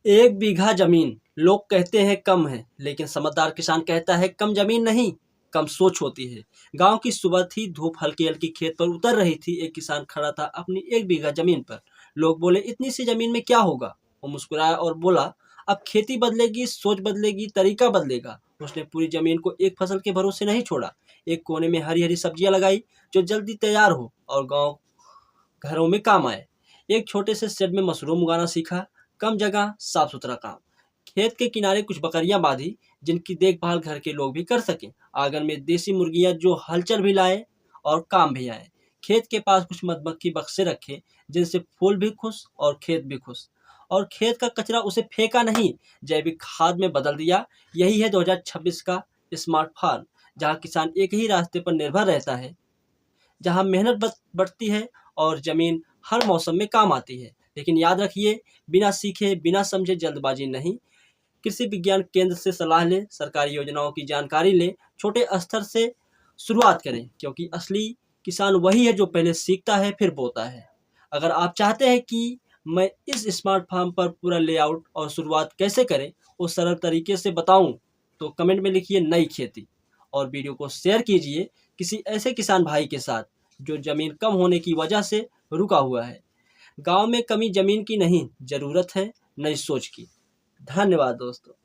एक बीघा जमीन लोग कहते हैं कम है, लेकिन समझदार किसान कहता है कम जमीन नहीं, कम सोच होती है। गांव की सुबह थी, धूप हल्की हल्की खेत पर उतर रही थी। एक किसान खड़ा था अपनी एक बीघा जमीन पर। लोग बोले इतनी सी जमीन में क्या होगा। वो मुस्कुराया और बोला अब खेती बदलेगी, सोच बदलेगी, तरीका बदलेगा। उसने पूरी जमीन को एक फसल के भरोसे नहीं छोड़ा। एक कोने में हरी हरी सब्जियां लगाई जो जल्दी तैयार हो और गाँव घरों में काम आए। एक छोटे से शेड में मशरूम उगाना सीखा। कम जगह, साफ सुथरा काम। खेत के किनारे कुछ बकरियां बांधी जिनकी देखभाल घर के लोग भी कर सकें। आंगन में देसी मुर्गियां जो हलचल भी लाए और काम भी आए। खेत के पास कुछ मधुमक्खी बक्से रखे जिनसे फूल भी खुश और खेत भी खुश। और खेत का कचरा उसे फेंका नहीं, जैविक खाद में बदल दिया। यही है 2026 का स्मार्ट फार्म, जहाँ किसान एक ही रास्ते पर निर्भर रहता है, जहाँ मेहनत बढ़ती है और ज़मीन हर मौसम में काम आती है। लेकिन याद रखिए, बिना सीखे, बिना समझे जल्दबाजी नहीं। कृषि विज्ञान केंद्र से सलाह लें, सरकारी योजनाओं की जानकारी लें, छोटे स्तर से शुरुआत करें, क्योंकि असली किसान वही है जो पहले सीखता है फिर बोता है। अगर आप चाहते हैं कि मैं इस स्मार्ट फार्म पर पूरा लेआउट और शुरुआत कैसे करें उस सरल तरीके से बताऊं, तो कमेंट में लिखिए नई खेती और वीडियो को शेयर कीजिए किसी ऐसे किसान भाई के साथ जो जमीन कम होने की वजह से रुका हुआ है। गांव में कमी जमीन की नहीं, जरूरत है नई सोच की। धन्यवाद दोस्तों।